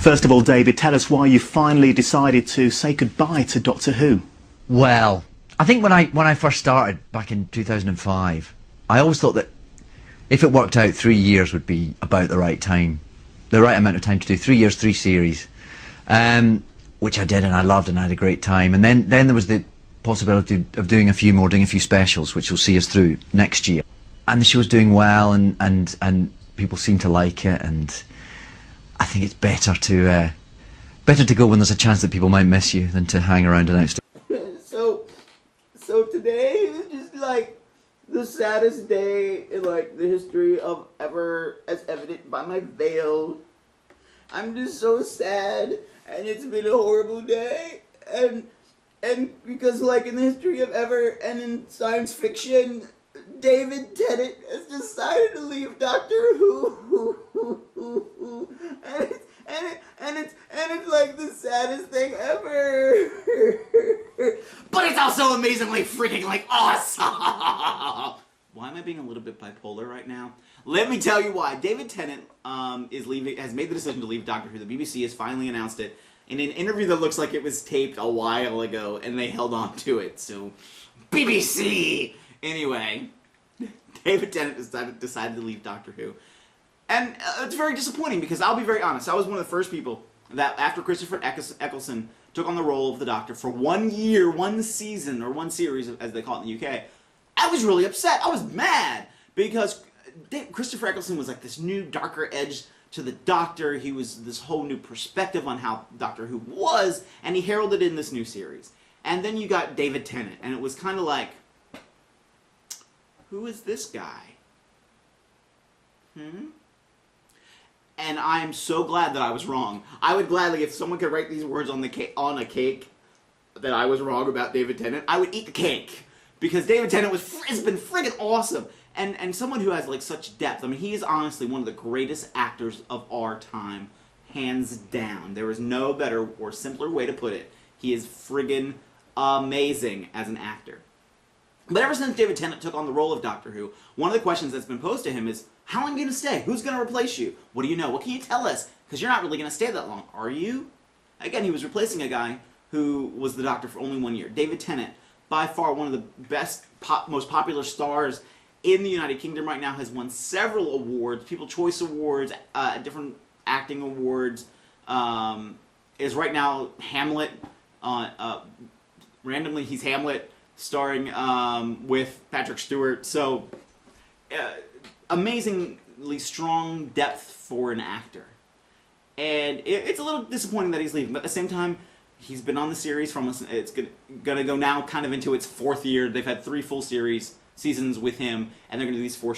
First of all, David, tell us why you finally decided to say goodbye to Doctor Who. Well, I think when I first started back in 2005, I always thought that if it worked out, 3 years would be about the right time, the right amount of time to do 3 years, 3 series, which I did, and I loved, and I had a great time. And then there was the possibility of doing a few more, doing a few specials, which will see us through next year. And the show's doing well, and people seem to like it, and I think it's better to go when there's a chance that people might miss you than to hang around and out. So today is just like the saddest day in like the history of ever, as evident by my veil. I'm just so sad, and it's been a horrible day, and because like in the history of ever and in science fiction, David Tennant has decided to leave Doctor Who, and it's like the saddest thing ever. But it's also amazingly freaking like awesome. Why am I being a little bit bipolar right now? Let me tell you why. David Tennant has made the decision to leave Doctor Who. The BBC has finally announced it in an interview that looks like it was taped a while ago, and they held on to it. So, BBC. Anyway, David Tennant decided to leave Doctor Who. And it's very disappointing because I'll be very honest. I was one of the first people that after Christopher Eccleston took on the role of the Doctor for 1 year, 1 season, or 1 series, as they call it in the UK, I was really upset. I was mad because Christopher Eccleston was like this new, darker edge to the Doctor. He was this whole new perspective on how Doctor Who was, and he heralded it in this new series. And then you got David Tennant, and it was kind of like, who is this guy? And I'm so glad that I was wrong. I would gladly, if someone could write these words on a cake, that I was wrong about David Tennant, I would eat the cake. Because David Tennant has been friggin' awesome. And someone who has like such depth. I mean, he is honestly one of the greatest actors of our time. Hands down. There is no better or simpler way to put it. He is friggin' amazing as an actor. But ever since David Tennant took on the role of Doctor Who, one of the questions that's been posed to him is, how long are you going to stay? Who's going to replace you? What do you know? What can you tell us? Because you're not really going to stay that long, are you? Again, he was replacing a guy who was the Doctor for only 1 year. David Tennant, by far one of the best, most popular stars in the United Kingdom right now, has won several awards, People's Choice Awards, different acting awards, is right now Hamlet, randomly he's Hamlet, starring with Patrick Stewart. So, amazingly strong depth for an actor. And it's a little disappointing that he's leaving, but at the same time, he's been on the series from us. It's gonna go now kind of into its 4th year. They've had 3 full seasons with him, and they're gonna do these four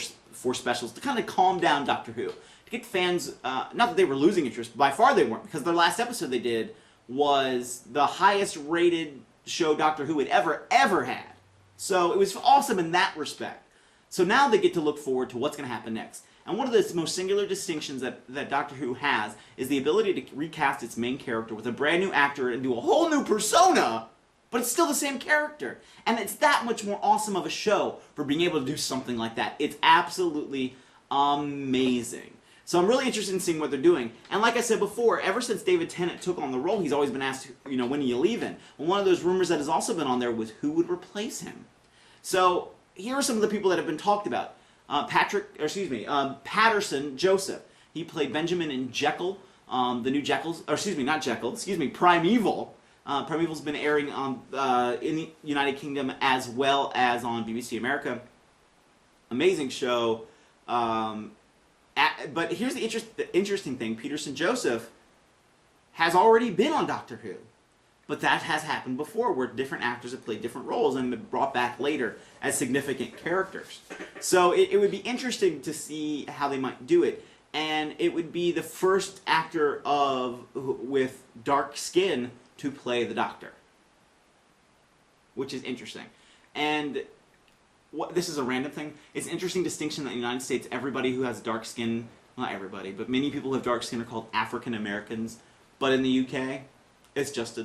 specials to kind of calm down Doctor Who. To get fans, not that they were losing interest, by far they weren't, because their last episode they did was the highest rated show Doctor Who had ever had. So it was awesome in that respect. So now they get to look forward to what's going to happen next. And one of the most singular distinctions that Doctor Who has is the ability to recast its main character with a brand new actor and do a whole new persona, but it's still the same character. And it's that much more awesome of a show for being able to do something like that. It's absolutely amazing. So I'm really interested in seeing what they're doing. And like I said before, ever since David Tennant took on the role, he's always been asked, when are you leaving? And one of those rumors that has also been on there was who would replace him. So here are some of the people that have been talked about. Patterson Joseph. He played Benjamin in Jekyll, the new Primeval. Primeval's been airing in the United Kingdom as well as on BBC America. Amazing show. But here's the interesting thing. Peterson Joseph has already been on Doctor Who. But that has happened before, where different actors have played different roles and been brought back later as significant characters. So it would be interesting to see how they might do it. And it would be the first actor with dark skin to play the Doctor. Which is interesting. And this is a random thing. It's an interesting distinction that in the United States, everybody who has dark skin, not everybody, but many people who have dark skin are called African Americans. But in the UK, it's just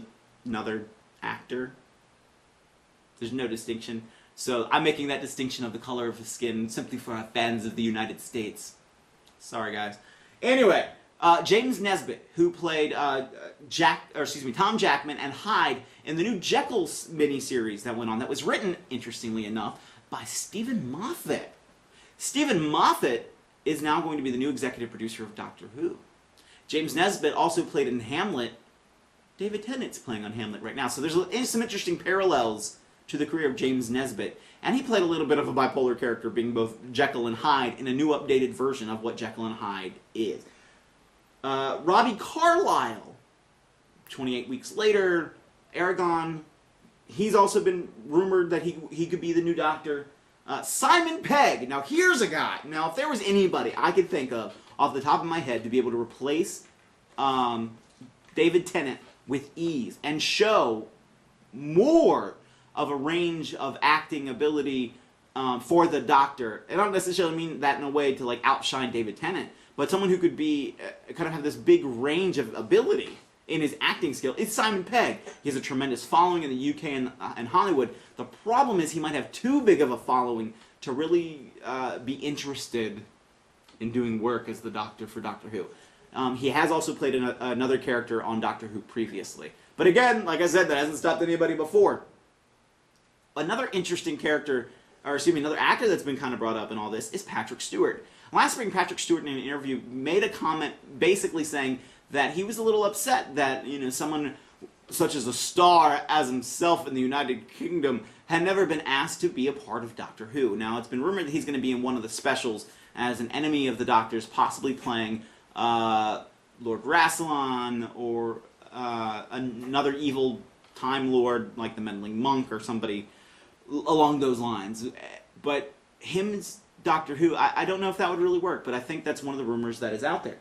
another actor. There's no distinction. So I'm making that distinction of the color of the skin simply for our fans of the United States. Sorry, guys. Anyway, James Nesbitt, who played Tom Jackman and Hyde in the new Jekyll miniseries that went on, that was written, interestingly enough, by Stephen Moffat. Stephen Moffat is now going to be the new executive producer of Doctor Who. James Nesbitt also played in Hamlet. David Tennant's playing on Hamlet right now. So there's some interesting parallels to the career of James Nesbitt. And he played a little bit of a bipolar character, being both Jekyll and Hyde, in a new updated version of what Jekyll and Hyde is. Robbie Carlyle, 28 weeks later, Aragon, he's also been rumored that he could be the new Doctor. Simon Pegg, now here's a guy. Now if there was anybody I could think of off the top of my head to be able to replace David Tennant with ease and show more of a range of acting ability for the Doctor. I don't necessarily mean that in a way to like outshine David Tennant, but someone who could be kind of have this big range of ability in his acting skill. It's Simon Pegg. He has a tremendous following in the UK and Hollywood. The problem is he might have too big of a following to really be interested in doing work as the Doctor for Doctor Who. He has also played another character on Doctor Who previously. But again, like I said, that hasn't stopped anybody before. Another interesting character, or excuse me, another actor that's been kind of brought up in all this is Patrick Stewart. Last spring, Patrick Stewart in an interview made a comment basically saying that he was a little upset that, you know, someone such as a star as himself in the United Kingdom had never been asked to be a part of Doctor Who. Now, it's been rumored that he's going to be in one of the specials as an enemy of the Doctor's, possibly playing Lord Rassilon or another evil Time Lord like the Meddling Monk or somebody along those lines. But him as Doctor Who, I don't know if that would really work, but I think that's one of the rumors that is out there.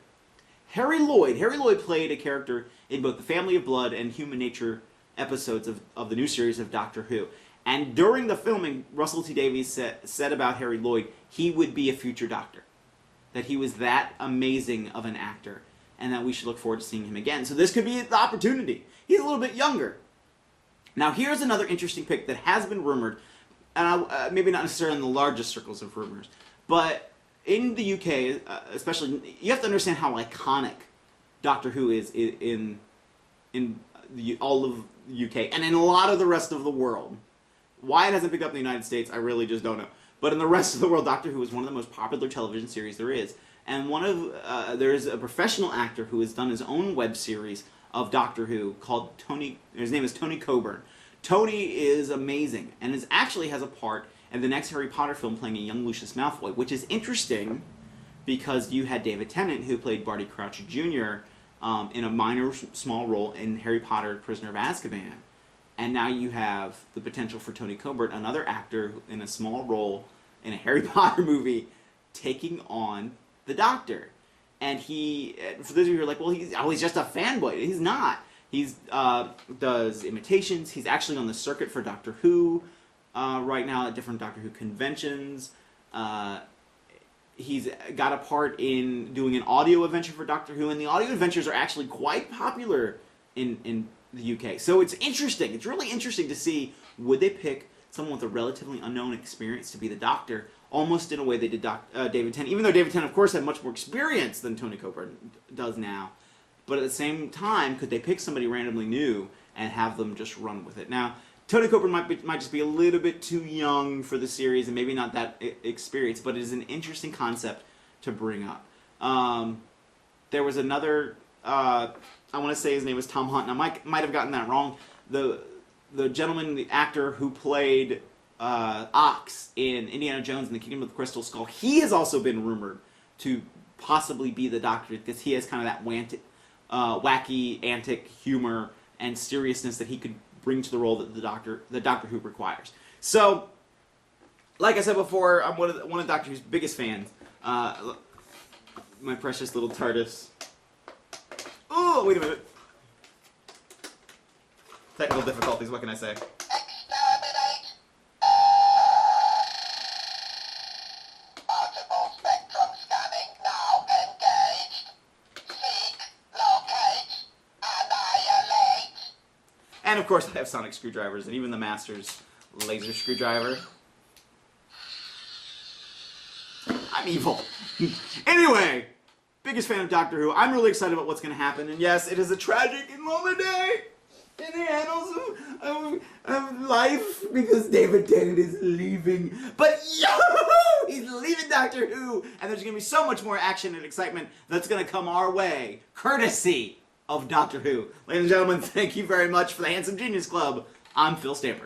Harry Lloyd played a character in both the Family of Blood and Human Nature episodes of the new series of Doctor Who. And during the filming, Russell T Davies said about Harry Lloyd, he would be a future Doctor. That he was that amazing of an actor, and that we should look forward to seeing him again. So this could be the opportunity. He's a little bit younger. Now here's another interesting pick that has been rumored, and maybe not necessarily in the largest circles of rumors, but in the UK, especially, you have to understand how iconic Doctor Who is in all of the UK and in a lot of the rest of the world. Why it hasn't picked up in the United States, I really just don't know. But in the rest of the world, Doctor Who is one of the most popular television series there is. And there is a professional actor who has done his own web series of Doctor Who called Tony. His name is Tony Coburn. Tony is amazing and actually has a part in the next Harry Potter film playing a young Lucius Malfoy, which is interesting because you had David Tennant, who played Barty Crouch Jr. In a small role in Harry Potter Prisoner of Azkaban. And now you have the potential for Tony Coburn, another actor in a small role in a Harry Potter movie, taking on the Doctor. And for those of you who are like, well, he's just a fanboy. He's not. He does imitations. He's actually on the circuit for Doctor Who right now at different Doctor Who conventions. He's got a part in doing an audio adventure for Doctor Who, and the audio adventures are actually quite popular in the UK. So it's interesting. It's really interesting to see, would they pick someone with a relatively unknown experience to be the Doctor, almost in a way they did David Tennant, even though David Tennant, of course, had much more experience than Tony Coburn does now. But at the same time, could they pick somebody randomly new and have them just run with it? Now, Tony Coburn might just be a little bit too young for the series and maybe not that experienced, but it is an interesting concept to bring up. There was another, I want to say his name was Tom Hunt, and I might have gotten that wrong. The gentleman, the actor who played Ox in Indiana Jones and the Kingdom of the Crystal Skull, he has also been rumored to possibly be the Doctor because he has kind of that wacky, antic humor and seriousness that he could bring to the role that the Doctor Who requires. So, like I said before, I'm one of Doctor Who's biggest fans. My precious little TARDIS. Oh, wait a minute. Technical difficulties, what can I say? Exterminate! Multiple spectrum scanning now engaged. Seek, locate, annihilate. And of course I have sonic screwdrivers and even the Master's laser screwdriver. I'm evil. Anyway, biggest fan of Doctor Who. I'm really excited about what's going to happen. And yes, it is a tragic and lonely day in the annals of life because David Tennant is leaving. But he's leaving Doctor Who, and there's going to be so much more action and excitement that's going to come our way, courtesy of Doctor Who. Ladies and gentlemen, thank you very much for the Handsome Genius Club. I'm Phil Stamper.